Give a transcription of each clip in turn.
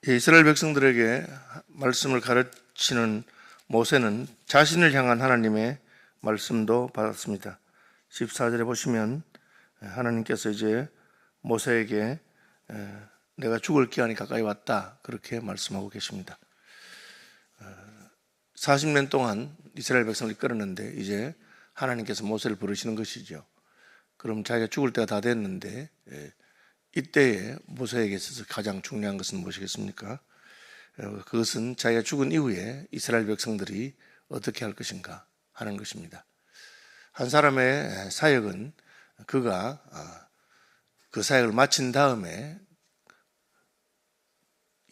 이스라엘 백성들에게 말씀을 가르치는 모세는 자신을 향한 하나님의 말씀도 받았습니다. 14절에 보시면 하나님께서 이제 모세에게 내가 죽을 기한이 가까이 왔다 그렇게 말씀하고 계십니다. 40년 동안 이스라엘 백성을 이끌었는데 이제 하나님께서 모세를 부르시는 것이죠. 그럼 자기가 죽을 때가 다 됐는데 이때에 모세에게 있어서 가장 중요한 것은 무엇이겠습니까? 그것은 자기가 죽은 이후에 이스라엘 백성들이 어떻게 할 것인가 하는 것입니다. 한 사람의 사역은 그가 그 사역을 마친 다음에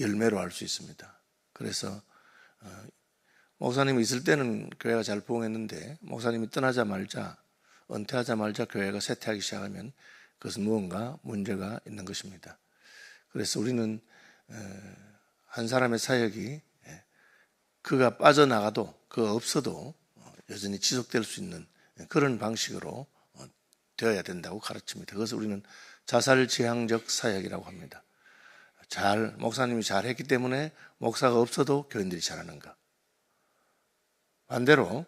열매로 할 수 있습니다. 그래서 목사님이 있을 때는 교회가 잘 부흥했는데 목사님이 떠나자마자 은퇴하자마자 교회가 쇠퇴하기 시작하면 그것은 무언가 문제가 있는 것입니다. 그래서 우리는 한 사람의 사역이 그가 빠져나가도 그가 없어도 여전히 지속될 수 있는 그런 방식으로 되어야 된다고 가르칩니다. 그것을 우리는 자살지향적 사역이라고 합니다. 목사님이 잘했기 때문에 목사가 없어도 교인들이 잘하는가. 반대로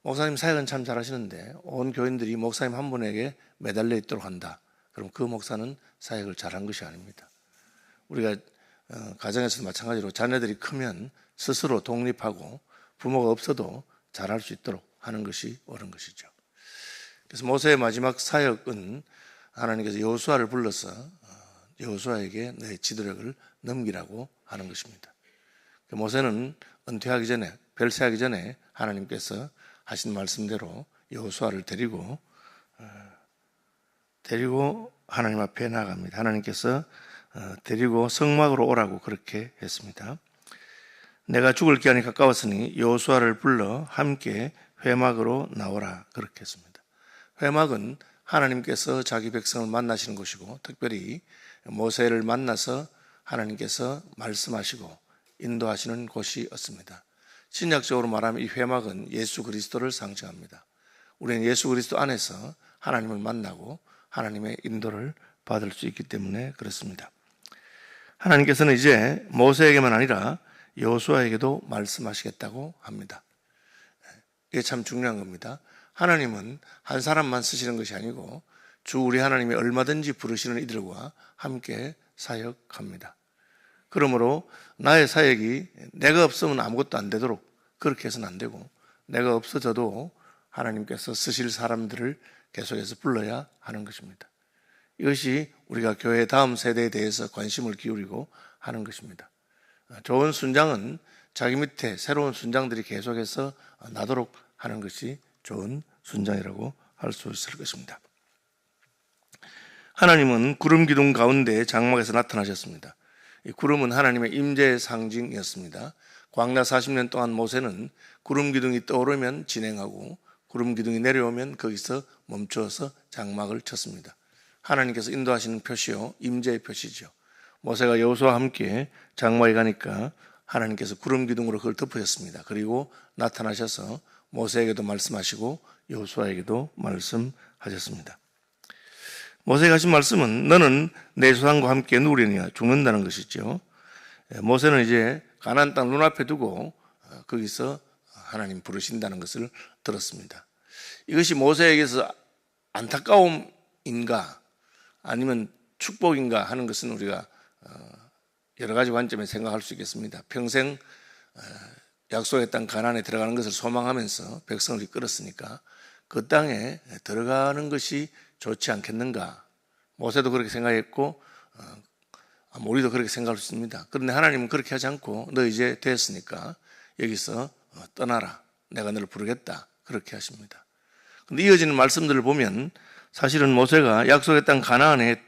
목사님 사역은 참 잘하시는데 온 교인들이 목사님 한 분에게 매달려 있도록 한다. 그럼 그 목사는 사역을 잘한 것이 아닙니다. 우리가 가정에서도 마찬가지로 자녀들이 크면 스스로 독립하고 부모가 없어도 잘할 수 있도록 하는 것이 옳은 것이죠. 그래서 모세의 마지막 사역은 하나님께서 여호수아를 불러서 여호수아에게 내 지도력을 넘기라고 하는 것입니다. 모세는 은퇴하기 전에 별세하기 전에 하나님께서 하신 말씀대로 여호수아를 데리고 하나님 앞에 나아갑니다. 하나님께서 데리고 성막으로 오라고 그렇게 했습니다. 내가 죽을 기한이 가까웠으니 여호수아를 불러 함께 회막으로 나오라 그렇게 했습니다. 회막은 하나님께서 자기 백성을 만나시는 곳이고 특별히 모세를 만나서 하나님께서 말씀하시고 인도하시는 곳이었습니다. 신약적으로 말하면 이 회막은 예수 그리스도를 상징합니다. 우리는 예수 그리스도 안에서 하나님을 만나고 하나님의 인도를 받을 수 있기 때문에 그렇습니다. 하나님께서는 이제 모세에게만 아니라 여호수아에게도 말씀하시겠다고 합니다. 이게 참 중요한 겁니다. 하나님은 한 사람만 쓰시는 것이 아니고 주 우리 하나님이 얼마든지 부르시는 이들과 함께 사역합니다. 그러므로 나의 사역이 내가 없으면 아무것도 안 되도록 그렇게 해서는 안 되고 내가 없어져도 하나님께서 쓰실 사람들을 계속해서 불러야 하는 것입니다. 이것이 우리가 교회 다음 세대에 대해서 관심을 기울이고 하는 것입니다. 좋은 순장은 자기 밑에 새로운 순장들이 계속해서 나도록 하는 것이 좋은 순장이라고 할 수 있을 것입니다. 하나님은 구름 기둥 가운데 장막에서 나타나셨습니다. 이 구름은 하나님의 임재의 상징이었습니다. 광야 40년 동안 모세는 구름 기둥이 떠오르면 진행하고 구름 기둥이 내려오면 거기서 멈추어서 장막을 쳤습니다. 하나님께서 인도하시는 표시요 임재의 표시죠. 모세가 여호수아와 함께 장막에 가니까 하나님께서 구름 기둥으로 그걸 덮으셨습니다. 그리고 나타나셔서 모세에게도 말씀하시고 여호수아에게도 말씀하셨습니다. 모세가 하신 말씀은 너는 내 조상과 함께 누리느냐 죽는다는 것이죠. 모세는 이제 가나안 땅 눈앞에 두고 거기서 하나님 부르신다는 것을 들었습니다. 이것이 모세에게서 안타까움인가 아니면 축복인가 하는 것은 우리가 여러 가지 관점에 생각할 수 있겠습니다. 평생 약속의 땅 가나안에 들어가는 것을 소망하면서 백성을 이끌었으니까 그 땅에 들어가는 것이 좋지 않겠는가. 모세도 그렇게 생각했고 우리도 그렇게 생각할 수 있습니다. 그런데 하나님은 그렇게 하지 않고 너 이제 됐으니까 여기서 떠나라. 내가 너를 부르겠다. 그렇게 하십니다. 그런데 이어지는 말씀들을 보면 사실은 모세가 약속의 땅 가나안에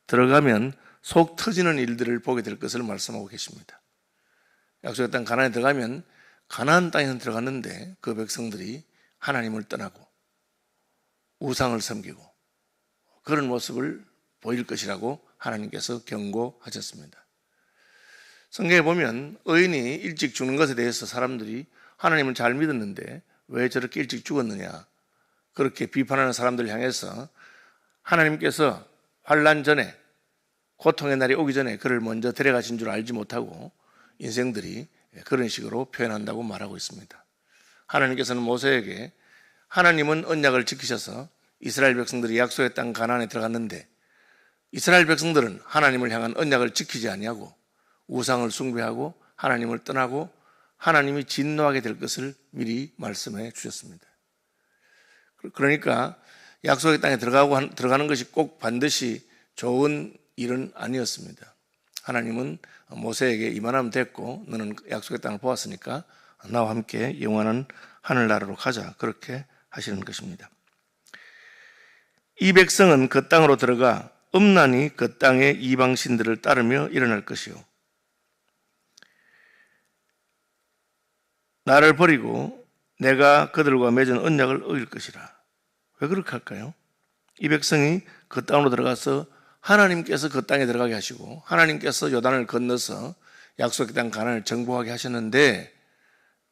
들어가면 속 터지는 일들을 보게 될 것을 말씀하고 계십니다. 약속의 땅 가나안에 들어가면 가나안 땅에는 들어갔는데 그 백성들이 하나님을 떠나고 우상을 섬기고 그런 모습을 보일 것이라고 하나님께서 경고하셨습니다. 성경에 보면 의인이 일찍 죽는 것에 대해서 사람들이 하나님을 잘 믿었는데 왜 저렇게 일찍 죽었느냐 그렇게 비판하는 사람들을 향해서 하나님께서 환난 전에 고통의 날이 오기 전에 그를 먼저 데려가신 줄 알지 못하고 인생들이 그런 식으로 표현한다고 말하고 있습니다. 하나님께서는 모세에게 하나님은 언약을 지키셔서 이스라엘 백성들이 약속의 땅 가나안에 들어갔는데 이스라엘 백성들은 하나님을 향한 언약을 지키지 아니하고 우상을 숭배하고 하나님을 떠나고 하나님이 진노하게 될 것을 미리 말씀해 주셨습니다. 그러니까 약속의 땅에 들어가는 것이 꼭 반드시 좋은 일은 아니었습니다. 하나님은 모세에게 이만하면 됐고 너는 약속의 땅을 보았으니까 나와 함께 영원한 하늘나라로 가자, 그렇게 하시는 것입니다. 이 백성은 그 땅으로 들어가 음란이 그 땅의 이방신들을 따르며 일어날 것이요 나를 버리고 내가 그들과 맺은 언약을 어길 것이라. 왜 그렇게 할까요? 이 백성이 그 땅으로 들어가서 하나님께서 그 땅에 들어가게 하시고 하나님께서 요단을 건너서 약속의 땅 가나안을 정복하게 하셨는데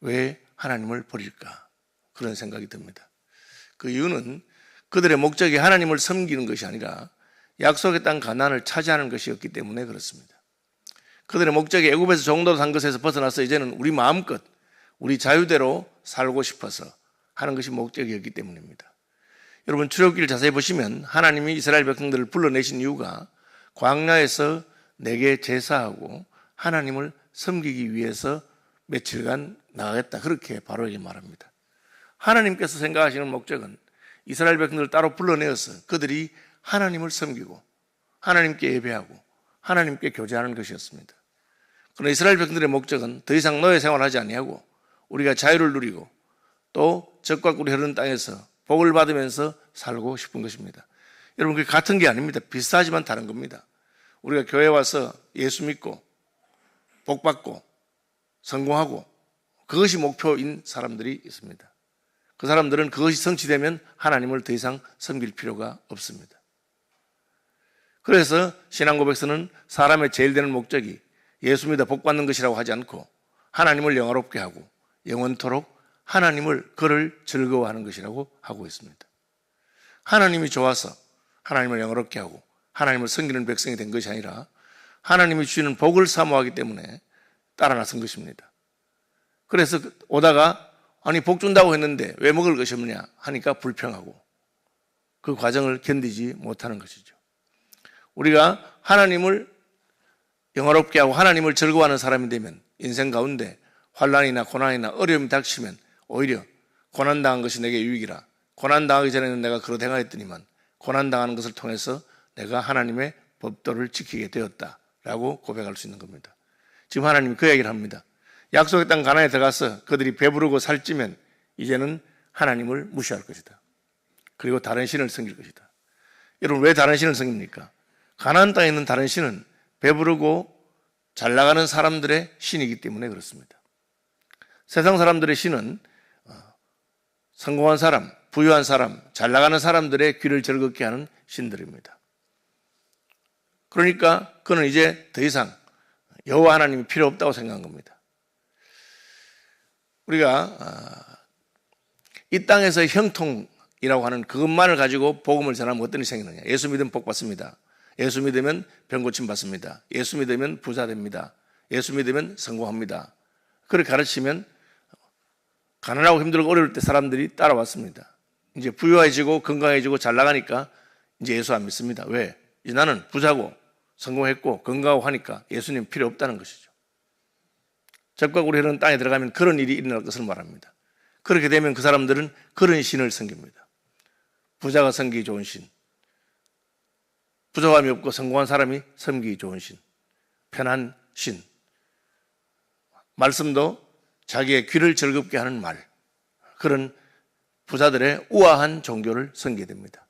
왜 하나님을 버릴까? 그런 생각이 듭니다. 그 이유는 그들의 목적이 하나님을 섬기는 것이 아니라 약속의 땅 가나안을 차지하는 것이었기 때문에 그렇습니다. 그들의 목적이 애굽에서 종노릇 한 것에서 벗어나서 이제는 우리 마음껏 우리 자유대로 살고 싶어서 하는 것이 목적이었기 때문입니다. 여러분 출애굽기를 자세히 보시면 하나님이 이스라엘 백성들을 불러내신 이유가 광야에서 내게 제사하고 하나님을 섬기기 위해서 며칠간 나가겠다, 그렇게 바로에게 말합니다. 하나님께서 생각하시는 목적은 이스라엘 백성들을 따로 불러내어서 그들이 하나님을 섬기고 하나님께 예배하고 하나님께 교제하는 것이었습니다. 그러나 이스라엘 백성들의 목적은 더 이상 노예 생활하지 아니하고 우리가 자유를 누리고 또 적과 꿀이 흐르는 땅에서 복을 받으면서 살고 싶은 것입니다. 여러분 그게 같은 게 아닙니다. 비슷하지만 다른 겁니다. 우리가 교회 와서 예수 믿고 복 받고 성공하고 그것이 목표인 사람들이 있습니다. 그 사람들은 그것이 성취되면 하나님을 더 이상 섬길 필요가 없습니다. 그래서 신앙고백서는 사람의 제일 되는 목적이 예수 믿어 복 받는 것이라고 하지 않고 하나님을 영화롭게 하고 영원토록 하나님을 그를 즐거워하는 것이라고 하고 있습니다. 하나님이 좋아서 하나님을 영화롭게 하고 하나님을 섬기는 백성이 된 것이 아니라 하나님이 주시는 복을 사모하기 때문에 따라 나선 것입니다. 그래서 오다가 아니 복 준다고 했는데 왜 먹을 것이 없느냐 하니까 불평하고 그 과정을 견디지 못하는 것이죠. 우리가 하나님을 영화롭게 하고 하나님을 즐거워하는 사람이 되면 인생 가운데 환난이나 고난이나 어려움이 닥치면 오히려 고난당한 것이 내게 유익이라, 고난당하기 전에는 내가 그러고 행하였더니만 고난당하는 것을 통해서 내가 하나님의 법도를 지키게 되었다라고 고백할 수 있는 겁니다. 지금 하나님이 그 얘기를 합니다. 약속의 땅 가나안에 들어가서 그들이 배부르고 살찌면 이제는 하나님을 무시할 것이다. 그리고 다른 신을 섬길 것이다. 여러분 왜 다른 신을 섬깁니까? 가나안 땅에 있는 다른 신은 배부르고 잘 나가는 사람들의 신이기 때문에 그렇습니다. 세상 사람들의 신은 성공한 사람, 부유한 사람, 잘 나가는 사람들의 귀를 즐겁게 하는 신들입니다. 그러니까 그는 이제 더 이상 여호와 하나님이 필요 없다고 생각한 겁니다. 우리가 이 땅에서 형통이라고 하는 그것만을 가지고 복음을 전하면 어떤 일이 생기느냐. 예수 믿으면 복 받습니다. 예수 믿으면 병 고침 받습니다. 예수 믿으면 부자 됩니다. 예수 믿으면 성공합니다. 그렇게 가르치면 가난하고 힘들고 어려울 때 사람들이 따라왔습니다. 이제 부유해지고 건강해지고 잘 나가니까 이제 예수 안 믿습니다. 왜? 이제 나는 부자고 성공했고 건강하고 하니까 예수님 필요 없다는 것이죠. 적과 꿀이 흐르는 땅에 들어가면 그런 일이 일어날 것을 말합니다. 그렇게 되면 그 사람들은 그런 신을 섬깁니다. 부자가 섬기기 좋은 신, 부족함이 없고 성공한 사람이 섬기기 좋은 신, 편한 신, 말씀도 자기의 귀를 즐겁게 하는 말, 그런 부자들의 우아한 종교를 섬기게 됩니다.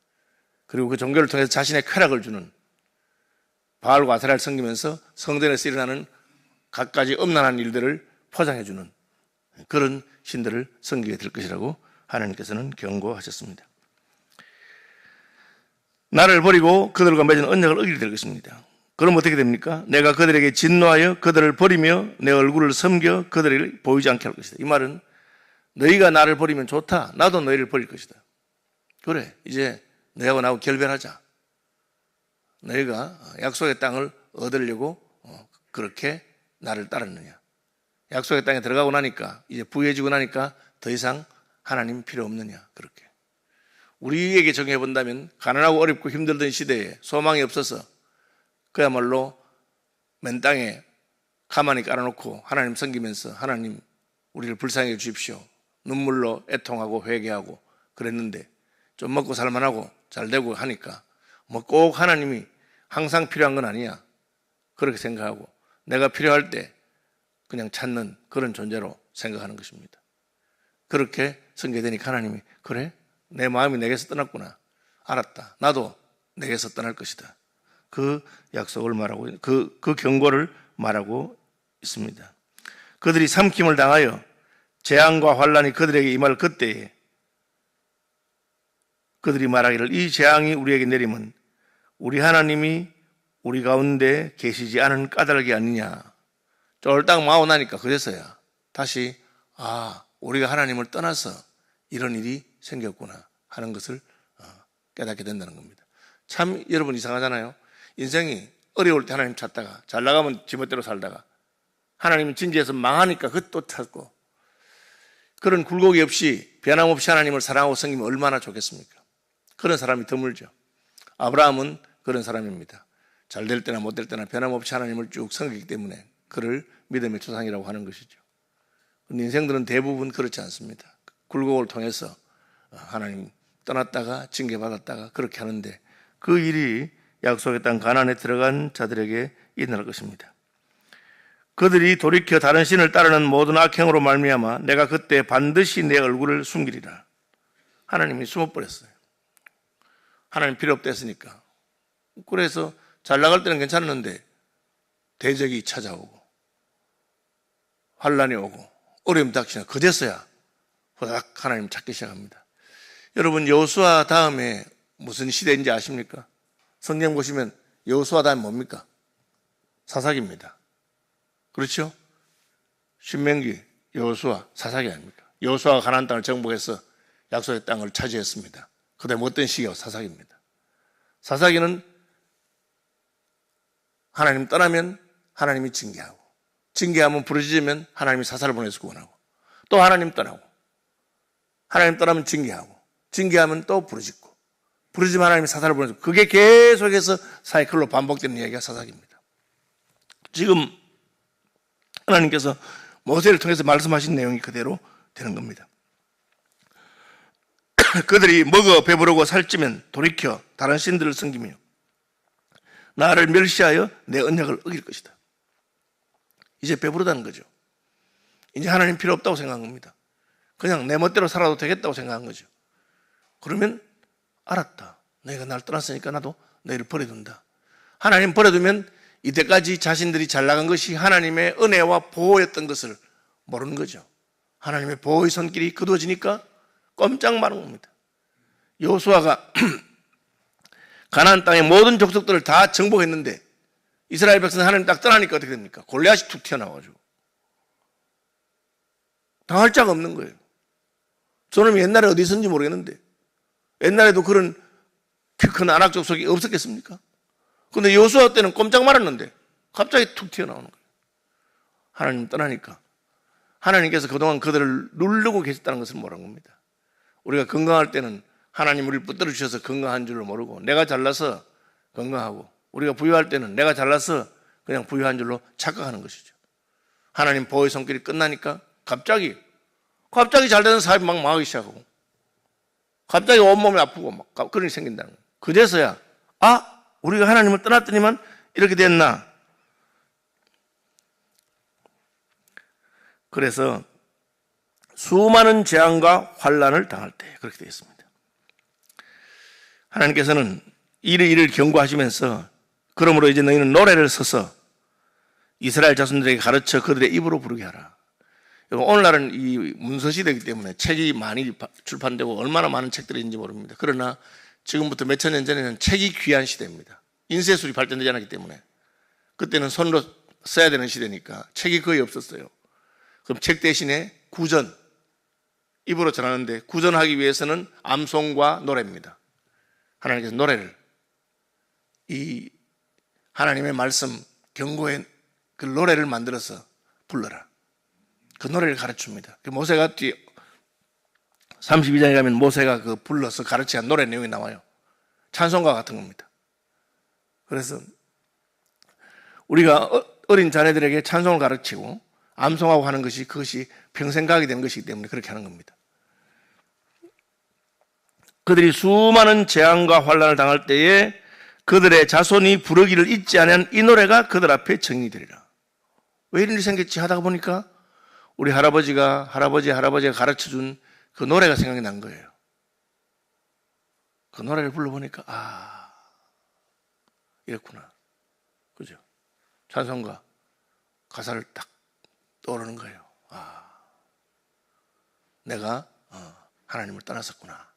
그리고 그 종교를 통해서 자신의 쾌락을 주는 바알과 아세라를 섬기면서 성전에서 일어나는 갖가지 음란한 일들을 포장해주는 그런 신들을 섬기게 될 것이라고 하나님께서는 경고하셨습니다. 나를 버리고 그들과 맺은 언약을 어기게 될 것입니다. 그럼 어떻게 됩니까? 내가 그들에게 진노하여 그들을 버리며 내 얼굴을 섬겨 그들을 보이지 않게 할 것이다. 이 말은 너희가 나를 버리면 좋다. 나도 너희를 버릴 것이다. 그래, 이제 너희하고 나하고 결별하자. 너희가 약속의 땅을 얻으려고 그렇게 나를 따랐느냐. 약속의 땅에 들어가고 나니까, 이제 부유해지고 나니까 더 이상 하나님 필요 없느냐. 그렇게. 우리에게 정해 본다면 가난하고 어렵고 힘들던 시대에 소망이 없어서 그야말로 맨 땅에 가만히 깔아놓고 하나님 섬기면서 하나님 우리를 불쌍해 주십시오. 눈물로 애통하고 회개하고 그랬는데 좀 먹고 살만하고 잘 되고 하니까 뭐 꼭 하나님이 항상 필요한 건 아니야. 그렇게 생각하고 내가 필요할 때 그냥 찾는 그런 존재로 생각하는 것입니다. 그렇게 섬기되니까 하나님이 그래? 내 마음이 내게서 떠났구나. 알았다. 나도 내게서 떠날 것이다. 그 약속을 말하고 그 경고를 말하고 있습니다. 그들이 삼킴을 당하여 재앙과 환란이 그들에게 임할 그때에 그들이 말하기를 이 재앙이 우리에게 내리면 우리 하나님이 우리 가운데 계시지 않은 까닭이 아니냐. 쫄딱 마오 나니까 그래서야 다시 우리가 하나님을 떠나서 이런 일이 생겼구나 하는 것을 깨닫게 된다는 겁니다. 참 여러분 이상하잖아요. 인생이 어려울 때 하나님 찾다가 잘 나가면 지멋대로 살다가 하나님 진지해서 망하니까 그것도 찾고 그런 굴곡이 없이 변함없이 하나님을 사랑하고 섬기면 얼마나 좋겠습니까? 그런 사람이 드물죠. 아브라함은 그런 사람입니다. 잘 될 때나 못 될 때나 변함없이 하나님을 쭉 섬기기 때문에 그를 믿음의 조상이라고 하는 것이죠. 인생들은 대부분 그렇지 않습니다. 굴곡을 통해서 하나님 떠났다가 징계받았다가 그렇게 하는데 그 일이 약속의 땅 가나안에 들어간 자들에게 일어날 것입니다. 그들이 돌이켜 다른 신을 따르는 모든 악행으로 말미암아 내가 그때 반드시 내 얼굴을 숨기리라. 하나님이 숨어버렸어요. 하나님 필요 없다 했으니까. 그래서 잘 나갈 때는 괜찮았는데 대적이 찾아오고 환란이 오고 어려움 닥치나 그제서야 호닥 하나님 찾기 시작합니다. 여러분 여호수아 다음에 무슨 시대인지 아십니까? 성경 보시면 여호수아 다음에 뭡니까? 사사기입니다. 그렇죠? 신명기, 여호수아, 사사기 아닙니까? 여호수아가 가나안 땅을 정복해서 약속의 땅을 차지했습니다. 그 다음에 어떤 시기가 사사기입니다. 사사기는 하나님 떠나면 하나님이 징계하고 징계하면 부르짖으면 하나님이 사사를 보내서 구원하고 또 하나님 떠나고 하나님 떠나면 징계하고 징계하면 또 부르짖고 부르짖으면 하나님이 사사를 보내서 그게 계속해서 사이클로 반복되는 이야기가 사사기입니다. 지금 하나님께서 모세를 통해서 말씀하신 내용이 그대로 되는 겁니다. 그들이 먹어 배부르고 살찌면 돌이켜 다른 신들을 섬기며 나를 멸시하여 내 언약을 어길 것이다. 이제 배부르다는 거죠. 이제 하나님 필요 없다고 생각한 겁니다. 그냥 내 멋대로 살아도 되겠다고 생각한 거죠. 그러면 알았다. 너희가 날 떠났으니까 나도 너희를 버려둔다. 하나님 버려두면 이때까지 자신들이 잘 나간 것이 하나님의 은혜와 보호였던 것을 모르는 거죠. 하나님의 보호의 손길이 거두어지니까 꼼짝 마는 겁니다. 여호수아가 가나안 땅의 모든 족속들을 다 정복했는데 이스라엘 백성은 하나님 딱 떠나니까 어떻게 됩니까? 골리앗이 툭 튀어나와가지고 당할 자가 없는 거예요. 저놈이 옛날에 어디 있었는지 모르겠는데 옛날에도 그런 키 큰 아낙 족속이 없었겠습니까? 근데 여호수아 때는 꼼짝 말았는데 갑자기 툭 튀어나오는 거예요. 하나님 떠나니까 하나님께서 그동안 그들을 누르고 계셨다는 것을 모르는 겁니다. 우리가 건강할 때는 하나님 우리를 붙들어 주셔서 건강한 줄로 모르고 내가 잘나서 건강하고 우리가 부유할 때는 내가 잘나서 그냥 부유한 줄로 착각하는 것이죠. 하나님 보호의 손길이 끝나니까 갑자기 잘 되는 사람이 막 망하기 시작하고 갑자기 온몸이 아프고 막 그런 일이 생긴다는 거예요. 그제서야 우리가 하나님을 떠났더니만 이렇게 됐나. 그래서 수많은 재앙과 환란을 당할 때 그렇게 되어 있습니다. 하나님께서는 이를 경고하시면서 그러므로 이제 너희는 노래를 써서 이스라엘 자손들에게 가르쳐 그들의 입으로 부르게 하라. 오늘날은 이 문서시대이기 때문에 책이 많이 출판되고 얼마나 많은 책들이 있는지 모릅니다. 그러나 지금부터 몇천 년 전에는 책이 귀한 시대입니다. 인쇄술이 발전되지 않았기 때문에 그때는 손으로 써야 되는 시대니까 책이 거의 없었어요. 그럼 책 대신에 구전, 입으로 전하는데 구전하기 위해서는 암송과 노래입니다. 하나님께서 노래를 이 하나님의 말씀 경고의 그 노래를 만들어서 불러라. 그 노래를 가르칩니다. 그 모세가 32장에 가면 모세가 그 불러서 가르치는 노래 내용이 나와요. 찬송가 같은 겁니다. 그래서 우리가 어린 자녀들에게 찬송을 가르치고 암송하고 하는 것이 그것이 평생 가게 되는 것이기 때문에 그렇게 하는 겁니다. 그들이 수많은 재앙과 환난을 당할 때에 그들의 자손이 부르기를 잊지 않은 이 노래가 그들 앞에 정이 되리라. 왜 이런 일이 생겼지 하다가 보니까 우리 할아버지가 가르쳐준 그 노래가 생각이 난 거예요. 그 노래를 불러보니까 이랬구나. 그죠? 찬송가 가사를 딱 떠오르는 거예요. 내가 하나님을 떠났었구나.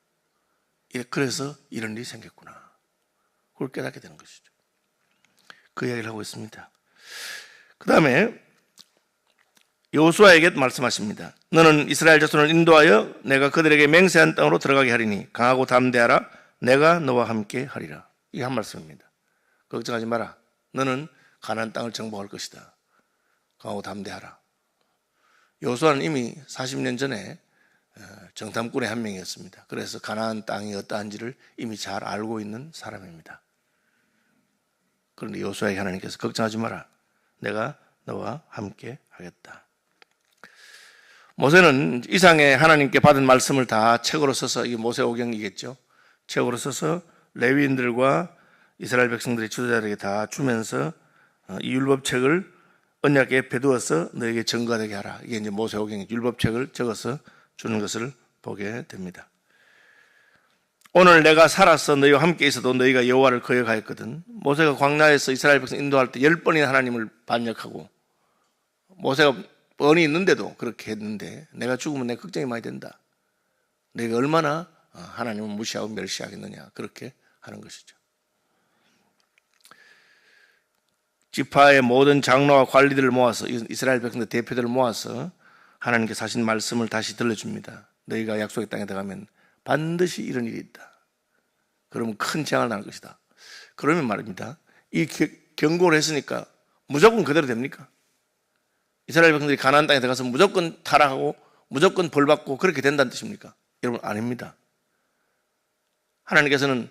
그래서 이런 일이 생겼구나. 그걸 깨닫게 되는 것이죠. 그 이야기를 하고 있습니다. 그 다음에 여호수아에게 말씀하십니다. 너는 이스라엘 자손을 인도하여 내가 그들에게 맹세한 땅으로 들어가게 하리니 강하고 담대하라. 내가 너와 함께 하리라. 이게 한 말씀입니다. 걱정하지 마라. 너는 가나안 땅을 정복할 것이다. 강하고 담대하라. 여호수아는 이미 40년 전에 정탐꾼의 한 명이었습니다. 그래서 가나안 땅이 어떠한지를 이미 잘 알고 있는 사람입니다. 그런데 여호수아에게 하나님께서 걱정하지 마라. 내가 너와 함께 하겠다. 모세는 이상의 하나님께 받은 말씀을 다 책으로 써서, 이게 모세오경이겠죠. 책으로 써서 레위인들과 이스라엘 백성들의 지도자들에게 다 주면서 이 율법책을 언약궤에 배두어서 너에게 증거가 되게 하라. 이게 이제 모세오경이 율법책을 적어서 주는 것을 보게 됩니다. 오늘 내가 살아서 너희와 함께 있어도 너희가 여호와를 거역하였거든. 모세가 광야에서 이스라엘 백성 인도할 때 10번이나 하나님을 반역하고 모세가 뻔히 있는데도 그렇게 했는데 내가 죽으면 내 걱정이 많이 된다. 내가 얼마나 하나님을 무시하고 멸시하겠느냐. 그렇게 하는 것이죠. 지파의 모든 장로와 관리들을 모아서 이스라엘 백성들 대표들을 모아서 하나님께서 하신 말씀을 다시 들려줍니다. 너희가 약속의 땅에 들어가면 반드시 이런 일이 있다. 그러면 큰 재앙을 당할 것이다. 그러면 말입니다. 이 경고를 했으니까 무조건 그대로 됩니까? 이스라엘 백성들이 가나안 땅에 들어가서 무조건 타락하고 무조건 벌받고 그렇게 된다는 뜻입니까? 여러분, 아닙니다. 하나님께서는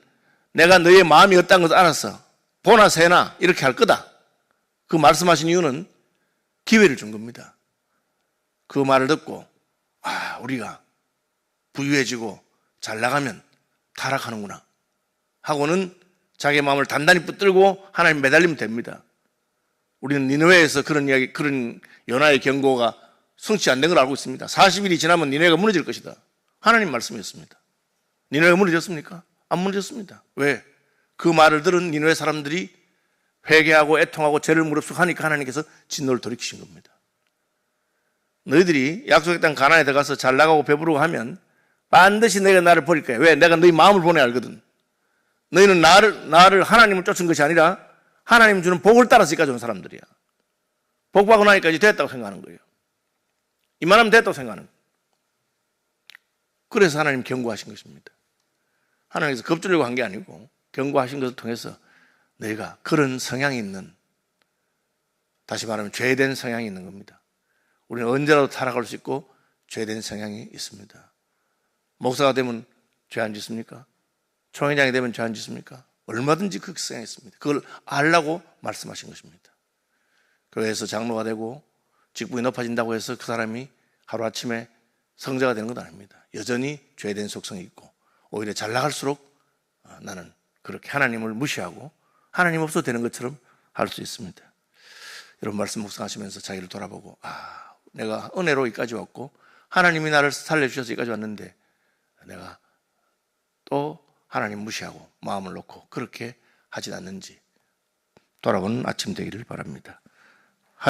내가 너희의 마음이 어떤 것을 알았어. 보나 세나 이렇게 할 거다. 그 말씀하신 이유는 기회를 준 겁니다. 그 말을 듣고 우리가 부유해지고 잘 나가면 타락하는구나 하고는 자기의 마음을 단단히 붙들고 하나님 매달리면 됩니다. 우리는 니느웨에서 그런 이야기, 그런 요나의 경고가 성취 안 된 걸 알고 있습니다. 40일이 지나면 니느웨가 무너질 것이다. 하나님 말씀이었습니다. 니느웨가 무너졌습니까? 안 무너졌습니다. 왜? 그 말을 들은 니느웨 사람들이 회개하고 애통하고 죄를 무릅쓰고하니까 하나님께서 진노를 돌이키신 겁니다. 너희들이 약속의 땅 가나안에 들어가서 잘 나가고 배부르고 하면 반드시 내가 나를 버릴 거야. 왜? 내가 너희 마음을 보내 알거든. 너희는 나를 하나님을 쫓은 것이 아니라 하나님 주는 복을 따라서 여기까지 온 사람들이야. 복 받고 나니까지 됐다고 생각하는 거예요. 이만하면 됐다고 생각하는 거예요. 그래서 하나님 경고하신 것입니다. 하나님께서 겁주려고 한 게 아니고 경고하신 것을 통해서 너희가 그런 성향이 있는, 다시 말하면 죄된 성향이 있는 겁니다. 우리는 언제라도 타락할 수 있고 죄된 성향이 있습니다. 목사가 되면 죄 안 짓습니까? 총회장이 되면 죄 안 짓습니까? 얼마든지 그 성향이 있습니다. 그걸 알라고 말씀하신 것입니다. 교회에서 장로가 되고 직분이 높아진다고 해서 그 사람이 하루아침에 성자가 되는 건 아닙니다. 여전히 죄된 속성이 있고 오히려 잘 나갈수록 나는 그렇게 하나님을 무시하고 하나님 없어도 되는 것처럼 할 수 있습니다. 이런 말씀 묵상하시면서 자기를 돌아보고 내가 은혜로 여기까지 왔고 하나님이 나를 살려주셔서 여기까지 왔는데 내가 또 하나님 무시하고 마음을 놓고 그렇게 하진 않는지 돌아보는 아침 되기를 바랍니다.